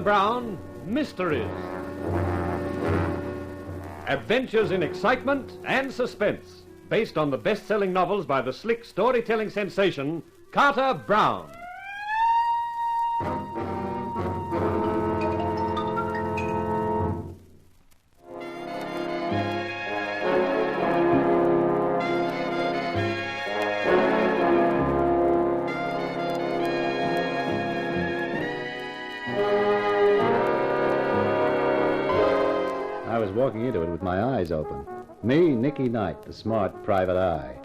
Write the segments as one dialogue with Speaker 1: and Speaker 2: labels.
Speaker 1: Brown, Mysteries. Adventures in excitement and suspense, based on the best-selling novels by the slick storytelling sensation, Carter Brown.
Speaker 2: I was walking into it with my eyes open. Me, Nicky Knight, the smart private eye.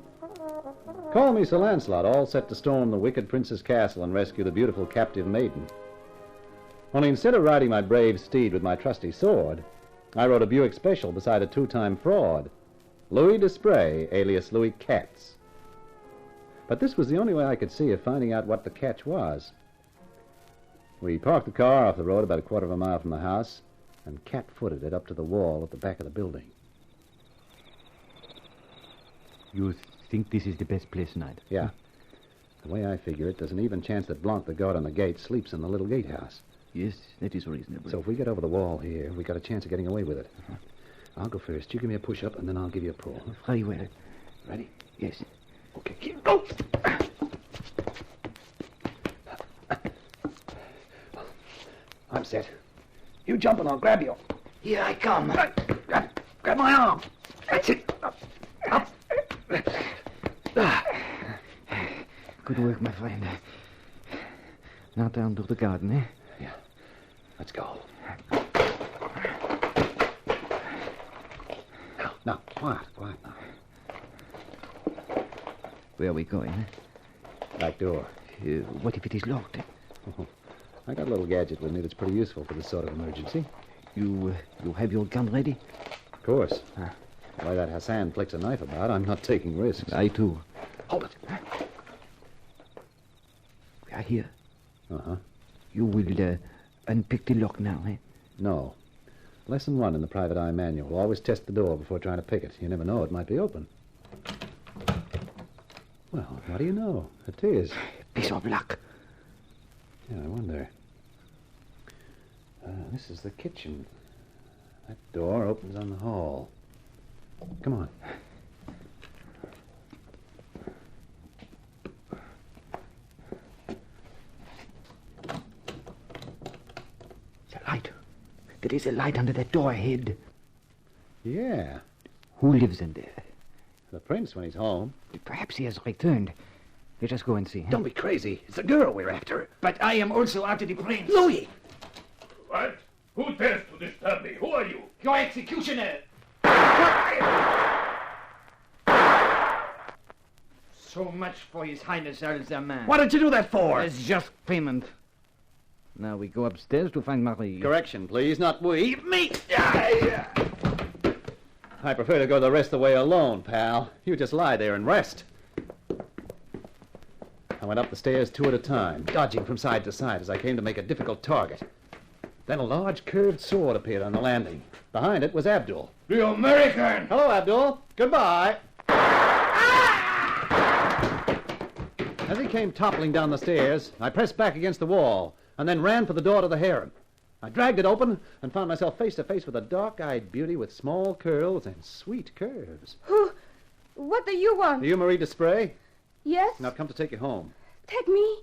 Speaker 2: Call me Sir Lancelot, all set to storm the wicked prince's castle and rescue the beautiful captive maiden. Only instead of riding my brave steed with my trusty sword, I rode a Buick Special beside a two-time fraud, Louis Desprez, alias Louis Katz. But this was the only way I could see of finding out what the catch was. We parked the car off the road about a quarter of a mile from the house and cat-footed it up to the wall at the back of the building.
Speaker 3: You think this is the best place, Knight?
Speaker 2: Yeah. The way I figure it, there's an even chance that Blanc, the guard on the gate, sleeps in the little gatehouse.
Speaker 3: Yes, that is reasonable.
Speaker 2: So if we get over the wall here, we got a chance of getting away with it. I'll go first. You give me a push-up, and then I'll give you a pull.
Speaker 3: Very well.
Speaker 2: Ready?
Speaker 3: Yes.
Speaker 2: Okay, here, go! I'm set. You jump and I'll grab you.
Speaker 3: Here I come.
Speaker 2: Grab my arm. That's it. Up.
Speaker 3: Good work, my friend. Now down to the garden, eh?
Speaker 2: Yeah. Let's go. Now, quiet now.
Speaker 3: Where are we going?
Speaker 2: Back door.
Speaker 3: What if it is locked?
Speaker 2: I got a little gadget with me that's pretty useful for this sort of emergency.
Speaker 3: You have your gun ready?
Speaker 2: Of course. The way that Hassan flicks a knife about, I'm not taking risks.
Speaker 3: I, too.
Speaker 2: Hold it.
Speaker 3: We are here.
Speaker 2: Uh-huh.
Speaker 3: You will unpick the lock now, eh?
Speaker 2: No. Lesson 1 in the private eye manual. Always test the door before trying to pick it. You never know, it might be open. Well, what do you know? It is.
Speaker 3: Piece of luck.
Speaker 2: Yeah, I wonder. This is the kitchen. That door opens on the hall. Come on.
Speaker 3: The light. There is a light under that door ahead.
Speaker 2: Yeah.
Speaker 3: Who lives in there?
Speaker 2: The prince when he's home.
Speaker 3: Perhaps he has returned. Let us go and see. Huh?
Speaker 2: Don't be crazy. It's the girl we're after.
Speaker 3: But I am also after the prince.
Speaker 2: Louis!
Speaker 4: What? Who dares to disturb me? Who are you?
Speaker 3: Your executioner! So much for His Highness Al-Zaman.
Speaker 2: What did you do that for?
Speaker 3: As just payment. Now we go upstairs to find Marie.
Speaker 2: Correction, please. Not we. Me! I prefer to go the rest of the way alone, pal. You just lie there and rest. I went up the stairs 2 at a time, dodging from side to side as I came to make a difficult target. Then a large curved sword appeared on the landing. Behind it was Abdul.
Speaker 4: The American!
Speaker 2: Hello, Abdul. Goodbye. As he came toppling down the stairs, I pressed back against the wall and then ran for the door to the harem. I dragged it open and found myself face to face with a dark-eyed beauty with small curls and sweet curves.
Speaker 5: Who? What do you want?
Speaker 2: Are you Marie Desprez?
Speaker 5: Yes?
Speaker 2: Now come to take you home.
Speaker 5: Take me?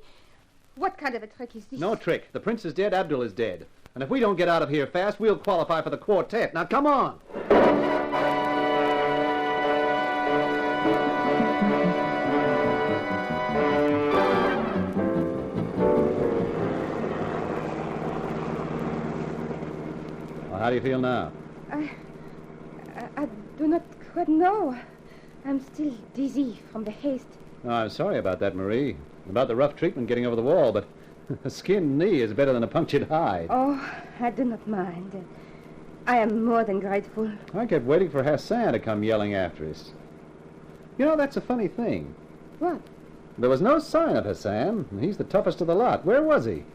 Speaker 5: What kind of a trick is this?
Speaker 2: No trick. The prince is dead, Abdul is dead. And if we don't get out of here fast, we'll qualify for the quartet. Now come on. Well, how do you feel now?
Speaker 5: I do not quite know. I'm still dizzy from the haste.
Speaker 2: Oh, I'm sorry about that, Marie. About the rough treatment getting over the wall, but a skinned knee is better than a punctured hide.
Speaker 5: Oh, I do not mind. I am more than grateful.
Speaker 2: I kept waiting for Hassan to come yelling after us. You know, that's a funny thing.
Speaker 5: What?
Speaker 2: There was no sign of Hassan, and he's the toughest of the lot. Where was he?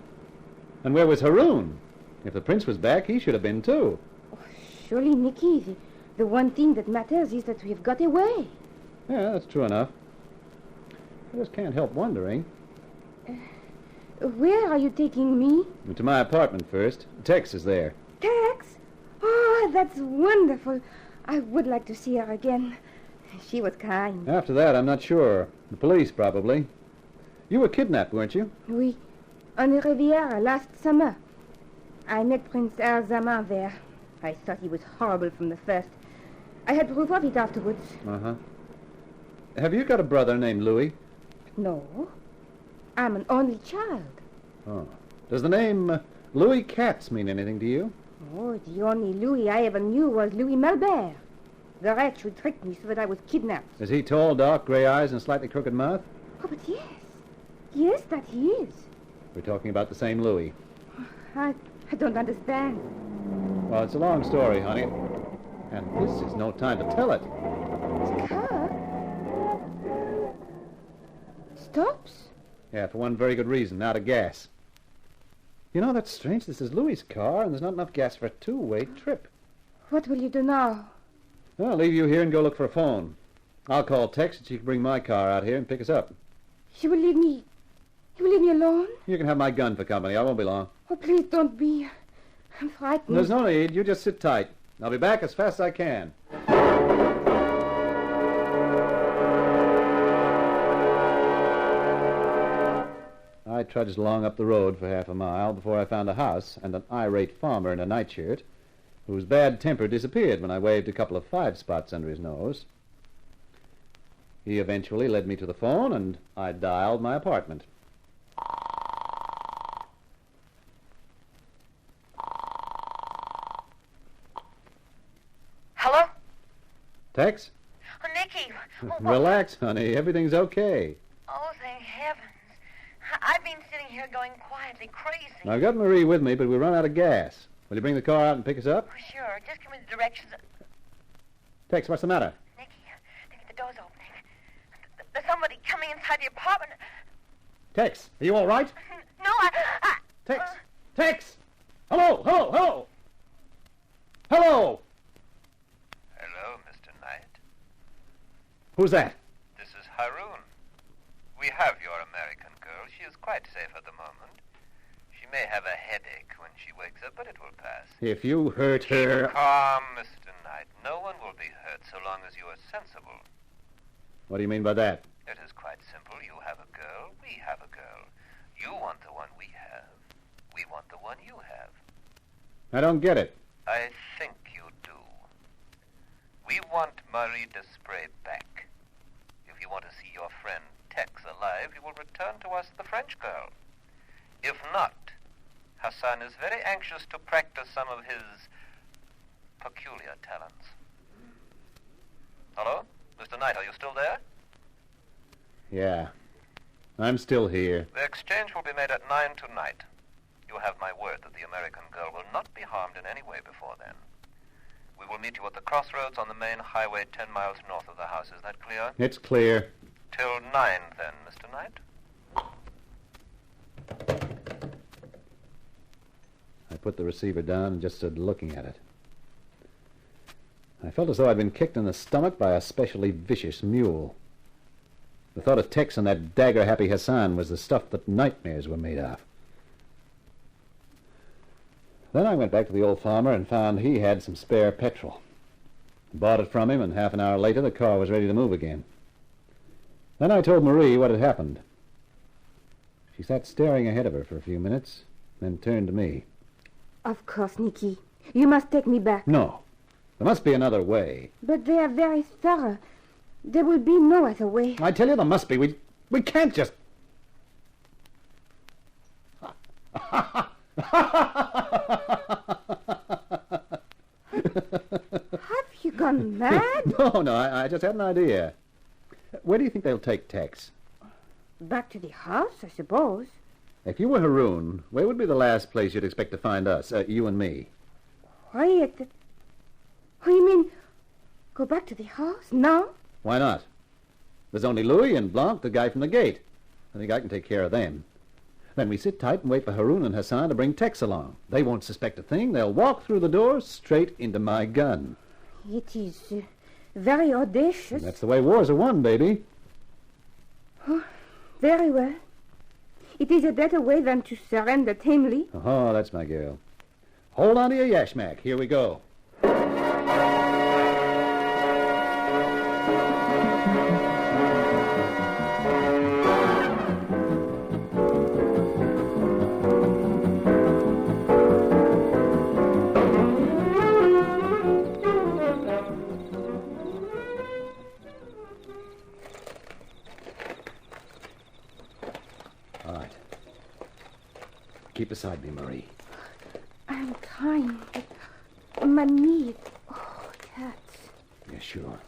Speaker 2: And where was Haroun? If the prince was back, he should have been, too.
Speaker 5: Oh, surely, Nicky, the one thing that matters is that we have got away.
Speaker 2: Yeah, that's true enough. I just can't help wondering.
Speaker 5: Where are you taking me?
Speaker 2: To my apartment first. Tex is there.
Speaker 5: Tex? Oh, that's wonderful. I would like to see her again. She was kind.
Speaker 2: After that, I'm not sure. The police, probably. You were kidnapped, weren't you?
Speaker 5: Oui. On the Riviera last summer. I met Prince Erzaman there. I thought he was horrible from the first. I had proof of it afterwards.
Speaker 2: Uh-huh. Have you got a brother named Louis?
Speaker 5: No. I'm an only child.
Speaker 2: Oh. Does the name Louis Katz mean anything to you?
Speaker 5: Oh, the only Louis I ever knew was Louis Malbert. The wretch who tricked me so that I was kidnapped.
Speaker 2: Is he tall, dark, gray eyes, and slightly crooked mouth?
Speaker 5: Oh, but yes. Yes, that he is.
Speaker 2: We're talking about the same Louis.
Speaker 5: I don't understand.
Speaker 2: Well, it's a long story, honey. And this is no time to tell it.
Speaker 5: The car stops.
Speaker 2: Yeah, for one very good reason, out of gas. You know, that's strange. This is Louis's car, and there's not enough gas for a two-way trip.
Speaker 5: What will you do now?
Speaker 2: Well, I'll leave you here and go look for a phone. I'll call Tex, and she can bring my car out here and pick us up.
Speaker 5: You will leave me alone?
Speaker 2: You can have my gun for company. I won't be long.
Speaker 5: Oh, please don't be. I'm frightened.
Speaker 2: There's no need. You just sit tight. I'll be back as fast as I can. I trudged along up the road for half a mile before I found a house and an irate farmer in a nightshirt whose bad temper disappeared when I waved a couple of 5 spots under his nose. He eventually led me to the phone, and I dialed my apartment.
Speaker 6: Hello?
Speaker 2: Tex?
Speaker 6: Oh, Nicky.
Speaker 2: Relax, honey. Everything's okay.
Speaker 6: Oh, thank heavens. I've been sitting here going quietly crazy.
Speaker 2: I've got Marie with me, but we run out of gas. Will you bring the car out and pick us up?
Speaker 6: Oh, sure. Just give me the directions.
Speaker 2: Tex, what's the matter?
Speaker 6: Nicky, the door's opening. There's somebody coming inside the apartment.
Speaker 2: Tex, are you all right?
Speaker 6: No,
Speaker 2: Tex! Tex! Hello! Hello! Hello! Hello!
Speaker 7: Hello, Mr. Knight.
Speaker 2: Who's that?
Speaker 7: This is Haroun. We have your American girl. She is quite safe at the moment. She may have a headache when she wakes up, but it will pass.
Speaker 2: If you hurt her...
Speaker 7: Calm, Mr. Knight. No one will be hurt so long as you are sensible.
Speaker 2: What do you mean by that?
Speaker 7: It is quite simple. You have a girl. We have a girl. You want the one we have. We want the one you have.
Speaker 2: I don't get it.
Speaker 7: I think you do. We want Marie Desprez back. If you want to see your friend Tex alive, you will return to us the French girl. If not, Hassan is very anxious to practice some of his peculiar talents. Hello? Mr. Knight, are you still there?
Speaker 2: Yeah. I'm still here.
Speaker 7: The exchange will be made at 9 tonight. You have my word that the American girl will not be harmed in any way before then. We will meet you at the crossroads on the main highway 10 miles north of the house. Is that clear?
Speaker 2: It's clear.
Speaker 7: Till 9, then, Mr. Knight.
Speaker 2: I put the receiver down and just stood looking at it. I felt as though I'd been kicked in the stomach by a specially vicious mule. The thought of Tex and that dagger-happy Hassan was the stuff that nightmares were made of. Then I went back to the old farmer and found he had some spare petrol. Bought it from him, and half an hour later the car was ready to move again. Then I told Marie what had happened. She sat staring ahead of her for a few minutes, then turned to me.
Speaker 5: Of course, Nicky. You must take me back.
Speaker 2: No. There must be another way.
Speaker 5: But they are very thorough. There will be no other way.
Speaker 2: I tell you there must be. We can't just...
Speaker 5: Have you gone mad?
Speaker 2: No, I just had an idea. Where do you think they'll take Tex?
Speaker 5: Back to the house, I suppose.
Speaker 2: If you were Haroun, where would be the last place you'd expect to find us, you and me?
Speaker 5: Why, oh, you mean go back to the house now?
Speaker 2: Why not? There's only Louis and Blanc, the guy from the gate. I think I can take care of them. Then we sit tight and wait for Haroun and Hassan to bring Tex along. They won't suspect a thing. They'll walk through the door straight into my gun.
Speaker 5: It is very audacious.
Speaker 2: That's the way wars are won, baby.
Speaker 5: Oh, very well. It is a better way than to surrender tamely.
Speaker 2: Oh, that's my girl. Hold on to your yashmak. Here we go. All right. Keep beside me, Marie.
Speaker 5: I'm trying, but my knee, oh, it hurts.
Speaker 2: Yeah, sure.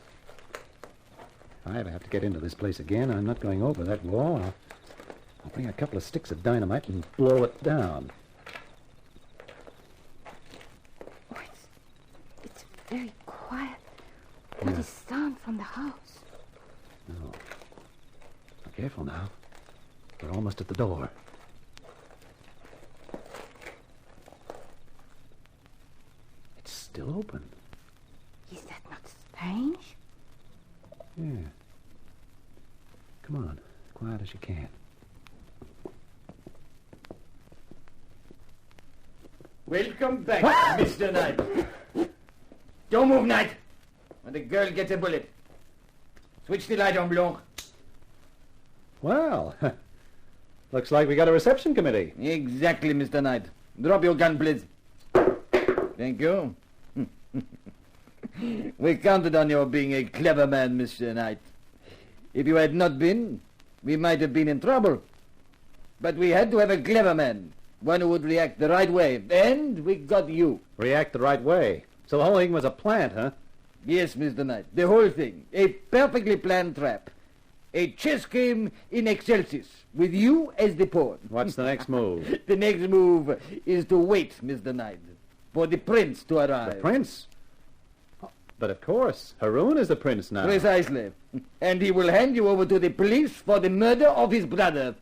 Speaker 2: If I ever have to get into this place again, I'm not going over that wall. I'll bring a couple of sticks of dynamite and blow it down.
Speaker 5: Oh, it's very quiet. Not a sound from the house.
Speaker 2: No. Now, careful now. We're almost at the door. It's still open.
Speaker 5: Is that not strange?
Speaker 2: Yeah. Come on. Quiet as you can.
Speaker 3: Welcome back, Mr. Knight. Don't move, Knight. When the girl gets a bullet. Switch the light on, Blanc.
Speaker 2: Well, looks like we got a reception committee.
Speaker 3: Exactly, Mr. Knight. Drop your gun, please. Thank you. We counted on your being a clever man, Mr. Knight. If you had not been, we might have been in trouble. But we had to have a clever man, one who would react the right way, and we got you.
Speaker 2: React the right way. So the whole thing was a plant, huh?
Speaker 3: Yes, Mr. Knight, the whole thing. A perfectly planned trap. A chess game in excelsis, with you as the pawn.
Speaker 2: What's the next move?
Speaker 3: The next move is to wait, Mr. Knight, for the prince to arrive.
Speaker 2: The prince? But of course, Haroun is the prince now.
Speaker 3: Precisely. And he will hand you over to the police for the murder of his brother.